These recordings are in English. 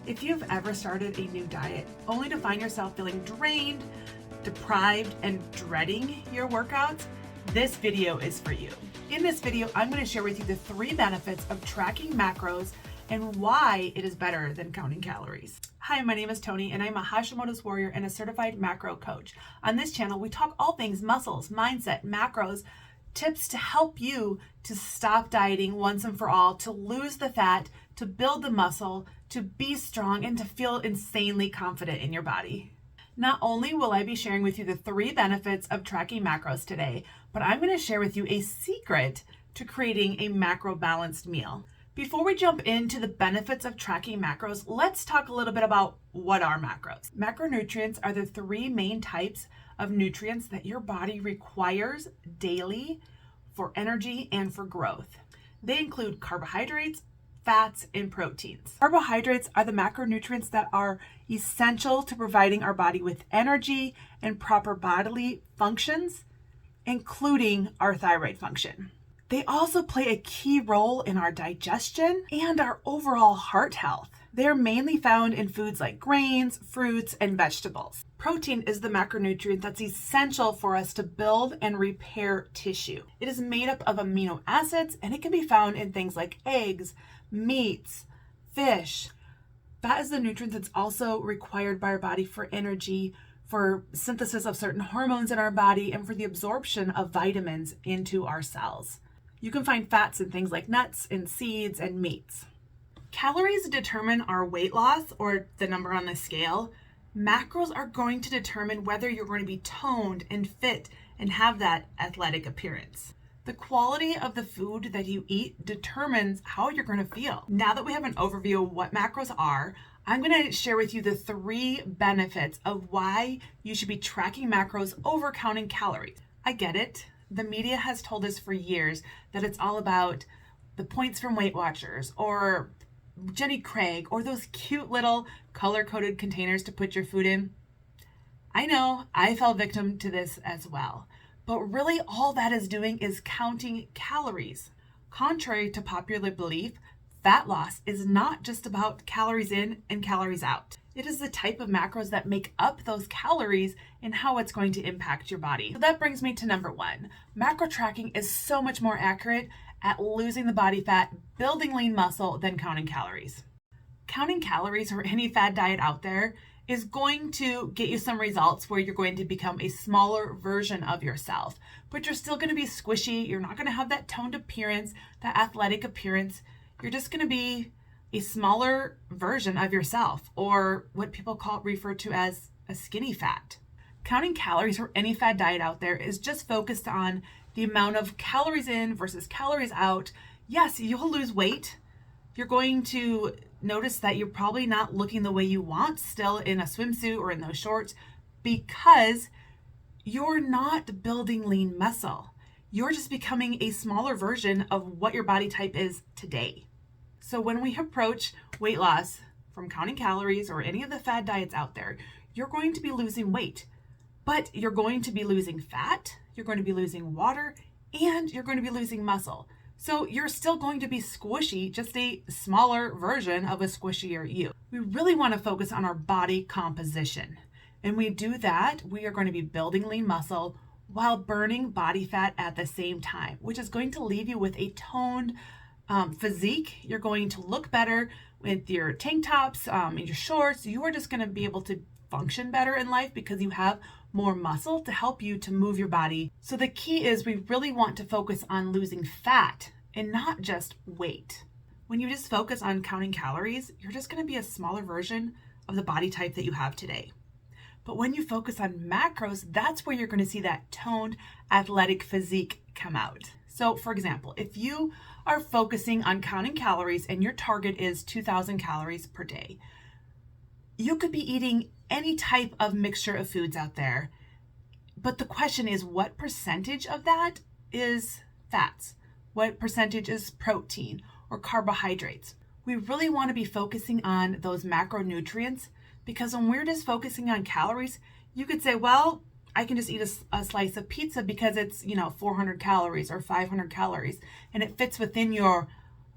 If you've ever started a new diet only to find yourself feeling drained, deprived, and dreading your workouts, this video is for you. In this video, I'm going to share with you the 3 benefits of tracking macros and why it is better than counting calories. Hi, my name is Tony, and I'm a Hashimoto's warrior and a certified macro coach. On this channel, we talk all things muscles, mindset, macros, tips to help you to stop dieting once and for all, to lose the fat, to build the muscle, to be strong, and to feel insanely confident in your body. Not only will I be sharing with you the 3 benefits of tracking macros today, but I'm going to share with you a secret to creating a macro balanced meal. Before we jump into the benefits of tracking macros, let's talk a little bit about what are macros. Macronutrients are the 3 main types of nutrients that your body requires daily for energy and for growth. They include carbohydrates, fats, and proteins. Carbohydrates are the macronutrients that are essential to providing our body with energy and proper bodily functions, including our thyroid function. They also play a key role in our digestion and our overall heart health. They are mainly found in foods like grains, fruits, and vegetables. Protein is the macronutrient that's essential for us to build and repair tissue. It is made up of amino acids, and it can be found in things like eggs, meats, fish. Fat is the nutrient that's also required by our body for energy, for synthesis of certain hormones in our body, and for the absorption of vitamins into our cells. You can find fats in things like nuts and seeds and meats. Calories determine our weight loss, or the number on the scale. Macros are going to determine whether you're going to be toned and fit and have that athletic appearance. The quality of the food that you eat determines how you're going to feel. Now that we have an overview of what macros are, I'm going to share with you the 3 benefits of why you should be tracking macros over counting calories. I get it. The media has told us for years that it's all about the points from Weight Watchers or Jenny Craig or those cute little color-coded containers to put your food in. I know, I fell victim to this as well. But really all that is doing is counting calories. Contrary to popular belief, fat loss is not just about calories in and calories out. It is the type of macros that make up those calories and how it's going to impact your body. So that brings me to number 1. Macro tracking is so much more accurate at losing the body fat, building lean muscle than counting calories. Counting calories or any fad diet out there is going to get you some results where you're going to become a smaller version of yourself, but you're still going to be squishy. You're not going to have that toned appearance, that athletic appearance. You're just going to be a smaller version of yourself, or what people refer to as a skinny fat. Counting calories or any fad diet out there is just focused on the amount of calories in versus calories out. Yes, you'll lose weight. You're going to notice that you're probably not looking the way you want still in a swimsuit or in those shorts because you're not building lean muscle. You're just becoming a smaller version of what your body type is today. So when we approach weight loss from counting calories or any of the fad diets out there, you're going to be losing weight, but you're going to be losing fat, you're going to be losing water, and you're going to be losing muscle. So you're still going to be squishy, just a smaller version of a squishier you. We really want to focus on our body composition. And we do that, we are going to be building lean muscle while burning body fat at the same time, which is going to leave you with a toned physique. You're going to look better with your tank tops and your shorts. You are just going to be able to function better in life because you have more muscle to help you to move your body. So the key is we really want to focus on losing fat and not just weight. When you just focus on counting calories, you're just going to be a smaller version of the body type that you have today. But when you focus on macros, that's where you're going to see that toned athletic physique come out. So for example, if you are focusing on counting calories and your target is 2,000 calories per day, you could be eating any type of mixture of foods out there. But the question is, what percentage of that is fats? What percentage is protein or carbohydrates? We really want to be focusing on those macronutrients because when we're just focusing on calories, you could say, well, I can just eat a slice of pizza because it's, 400 calories or 500 calories and it fits within your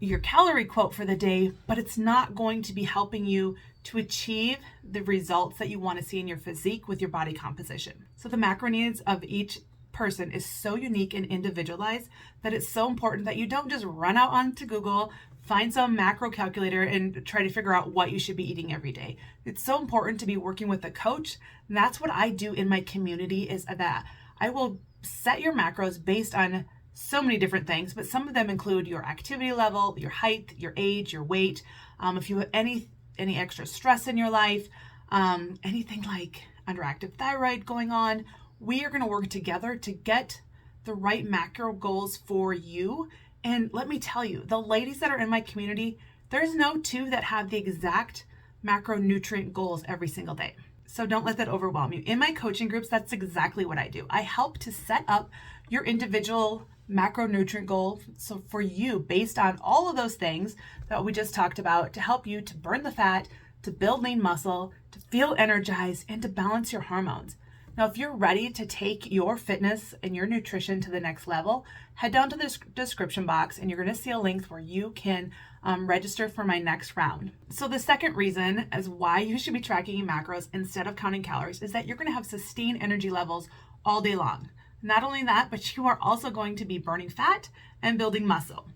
your calorie quote for the day, but it's not going to be helping you to achieve the results that you want to see in your physique with your body composition. So the macro needs of each person is so unique and individualized that it's so important that you don't just run out onto Google, find some macro calculator and try to figure out what you should be eating every day. It's so important to be working with a coach. And that's what I do in my community, is that I will set your macros based on so many different things, but some of them include your activity level, your height, your age, your weight, if you have any extra stress in your life, anything like underactive thyroid going on. We are going to work together to get the right macro goals for you. And let me tell you, the ladies that are in my community, there's no two that have the exact macronutrient goals every single day. So don't let that overwhelm you. In my coaching groups, that's exactly what I do. I help to set up your individual macronutrient goal, so for you, based on all of those things that we just talked about, to help you to burn the fat, to build lean muscle, to feel energized, and to balance your hormones. Now, if you're ready to take your fitness and your nutrition to the next level, head down to the description box and you're going to see a link where you can register for my next round. So the second reason as why you should be tracking macros instead of counting calories is that you're going to have sustained energy levels all day long. Not only that, but you are also going to be burning fat and building muscle.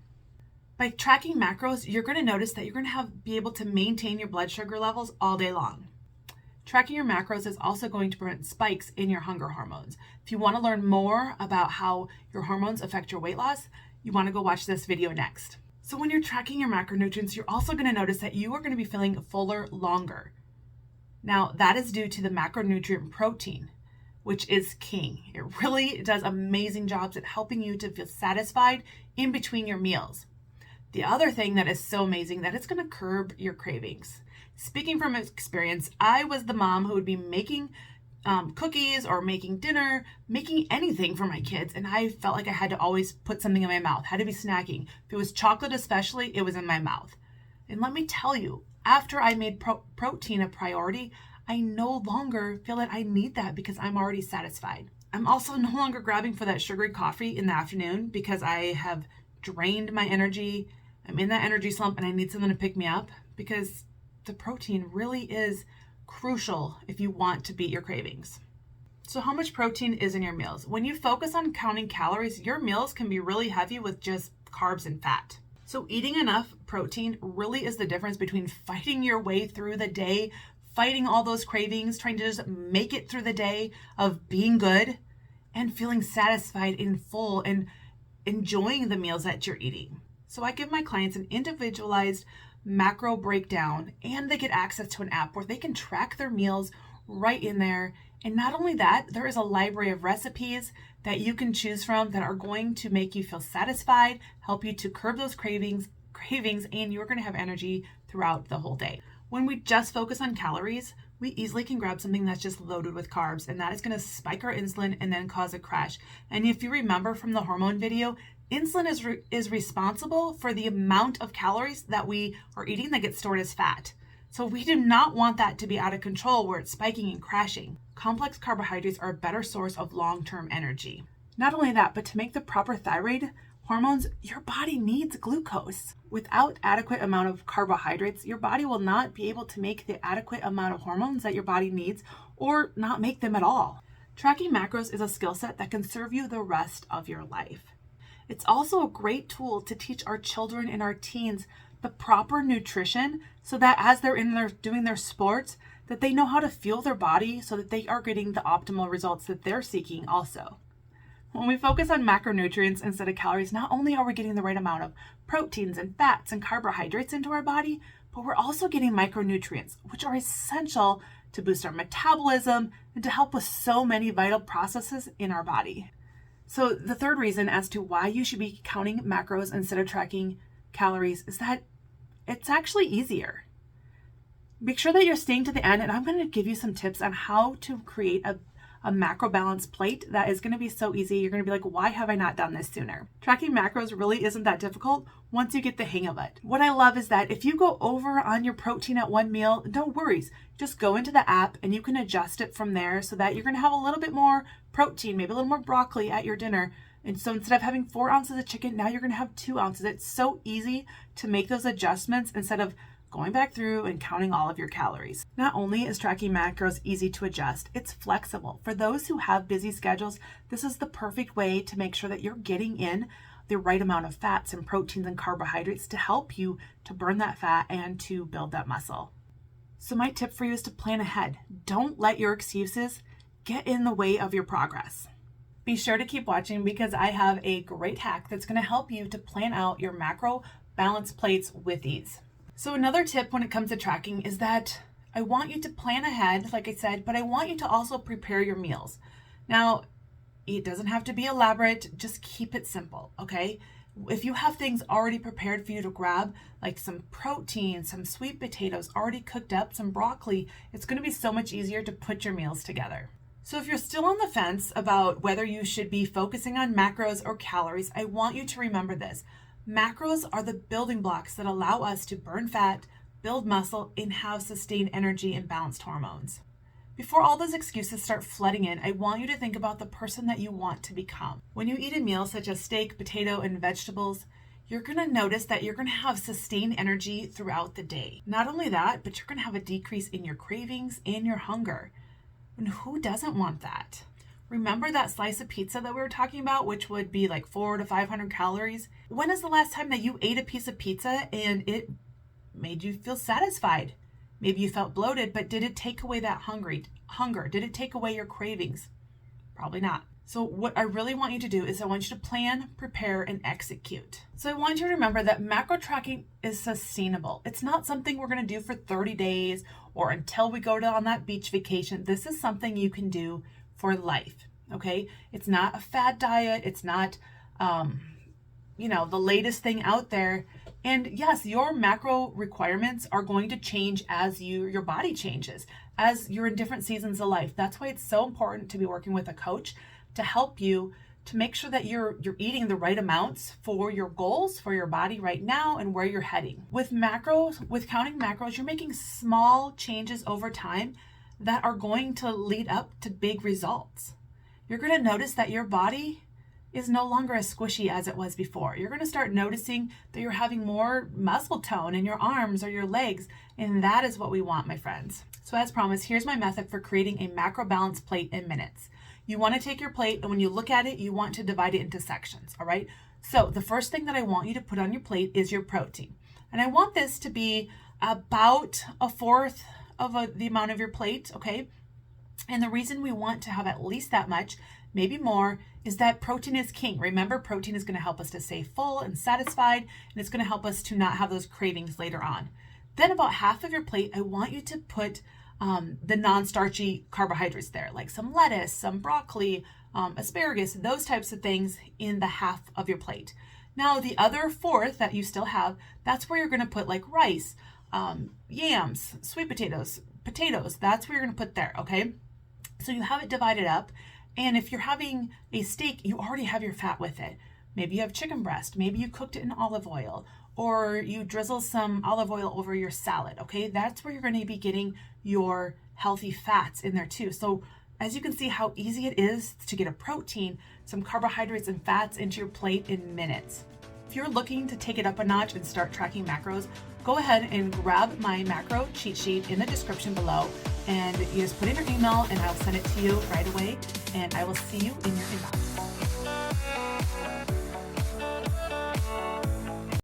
By tracking macros, you're going to notice that you're going to be able to maintain your blood sugar levels all day long. Tracking your macros is also going to prevent spikes in your hunger hormones. If you want to learn more about how your hormones affect your weight loss, you want to go watch this video next. So when you're tracking your macronutrients, you're also going to notice that you are going to be feeling fuller longer. Now, that is due to the macronutrient protein, which is king. It really does amazing jobs at helping you to feel satisfied in between your meals. The other thing that is so amazing, that it's going to curb your cravings. Speaking from experience, I was the mom who would be making cookies or making dinner, making anything for my kids, and I felt like I had to always put something in my mouth, had to be snacking. If it was chocolate especially, it was in my mouth. And let me tell you, after I made protein a priority, I no longer feel that I need that because I'm already satisfied. I'm also no longer grabbing for that sugary coffee in the afternoon because I have drained my energy. I'm in that energy slump and I need something to pick me up, because the protein really is crucial if you want to beat your cravings. So how much protein is in your meals? When you focus on counting calories, your meals can be really heavy with just carbs and fat. So eating enough protein really is the difference between fighting your way through the day, fighting all those cravings, trying to just make it through the day of being good, and feeling satisfied in full and enjoying the meals that you're eating. So I give my clients an individualized macro breakdown, and they get access to an app where they can track their meals right in there. And not only that, there is a library of recipes that you can choose from that are going to make you feel satisfied, help you to curb those cravings, and you're going to have energy throughout the whole day. When we just focus on calories, we easily can grab something that's just loaded with carbs, and that is going to spike our insulin and then cause a crash. And if you remember from the hormone video, insulin is responsible for the amount of calories that we are eating that gets stored as fat. So we do not want that to be out of control where it's spiking and crashing. Complex carbohydrates are a better source of long-term energy. Not only that, but to make the proper thyroid hormones, your body needs glucose. Without adequate amount of carbohydrates, your body will not be able to make the adequate amount of hormones that your body needs, or not make them at all. Tracking macros is a skill set that can serve you the rest of your life. It's also a great tool to teach our children and our teens the proper nutrition, so that as they're doing their sports, that they know how to fuel their body so that they are getting the optimal results that they're seeking also. When we focus on macronutrients instead of calories, not only are we getting the right amount of proteins and fats and carbohydrates into our body, but we're also getting micronutrients, which are essential to boost our metabolism and to help with so many vital processes in our body. So the third reason as to why you should be counting macros instead of tracking calories is that it's actually easier. Make sure that you're staying to the end, and I'm going to give you some tips on how to create a macro balance plate that is going to be so easy. You're going to be like, why have I not done this sooner? Tracking macros really isn't that difficult once you get the hang of it. What I love is that if you go over on your protein at one meal, no worries. Just go into the app and you can adjust it from there so that you're going to have a little bit more protein, maybe a little more broccoli at your dinner. And so instead of having 4 ounces of chicken, now you're gonna have 2 ounces. It's so easy to make those adjustments instead of going back through and counting all of your calories. Not only is tracking macros easy to adjust, it's flexible. For those who have busy schedules, this is the perfect way to make sure that you're getting in the right amount of fats and proteins and carbohydrates to help you to burn that fat and to build that muscle. So my tip for you is to plan ahead. Don't let your excuses get in the way of your progress. Be sure to keep watching because I have a great hack that's going to help you to plan out your macro balance plates with ease. So another tip when it comes to tracking is that I want you to plan ahead, like I said, but I want you to also prepare your meals. Now, it doesn't have to be elaborate, just keep it simple, okay? If you have things already prepared for you to grab, like some protein, some sweet potatoes already cooked up, some broccoli, it's going to be so much easier to put your meals together. So if you're still on the fence about whether you should be focusing on macros or calories, I want you to remember this. Macros are the building blocks that allow us to burn fat, build muscle, and have sustained energy and balanced hormones. Before all those excuses start flooding in, I want you to think about the person that you want to become. When you eat a meal such as steak, potato, and vegetables, you're going to notice that you're going to have sustained energy throughout the day. Not only that, but you're going to have a decrease in your cravings and your hunger. And who doesn't want that? Remember that slice of pizza that we were talking about, which would be like 400 to 500 calories? When is the last time that you ate a piece of pizza and it made you feel satisfied? Maybe you felt bloated, but did it take away that hunger? Did it take away your cravings? Probably not. So what I really want you to do is I want you to plan, prepare, and execute. So I want you to remember that macro tracking is sustainable. It's not something we're going to do for 30 days or until we go on that beach vacation. This is something you can do for life, okay? It's not a fad diet. It's not, the latest thing out there. And yes, your macro requirements are going to change as your body changes, as you're in different seasons of life. That's why it's so important to be working with a coach to help you to make sure that you're eating the right amounts for your goals, for your body right now, and where you're heading. With counting macros, you're making small changes over time that are going to lead up to big results. You're going to notice that your body is no longer as squishy as it was before. You're going to start noticing that you're having more muscle tone in your arms or your legs, and that is what we want, my friends. So as promised, here's my method for creating a macro balance plate in minutes. You want to take your plate, and when you look at it, you want to divide it into sections, all right? So the first thing that I want you to put on your plate is your protein. And I want this to be about 1/4 of the amount of your plate, okay? And the reason we want to have at least that much, maybe more, is that protein is king. Remember, protein is going to help us to stay full and satisfied, and it's going to help us to not have those cravings later on. Then about 1/2 of your plate, I want you to put the non-starchy carbohydrates there, like some lettuce, some broccoli, asparagus, those types of things in the 1/2 of your plate. Now, the other 1/4 that you still have, that's where you're going to put like rice, yams, sweet potatoes, that's where you're going to put there, okay? So you have it divided up. And if you're having a steak, you already have your fat with it. Maybe you have chicken breast. Maybe you cooked it in olive oil, or you drizzle some olive oil over your salad, okay? That's where you're going to be getting your healthy fats in there too. So as you can see how easy it is to get a protein, some carbohydrates and fats into your plate in minutes. If you're looking to take it up a notch and start tracking macros, go ahead and grab my macro cheat sheet in the description below, and you just put in your email and I'll send it to you right away, and I will see you in your inbox.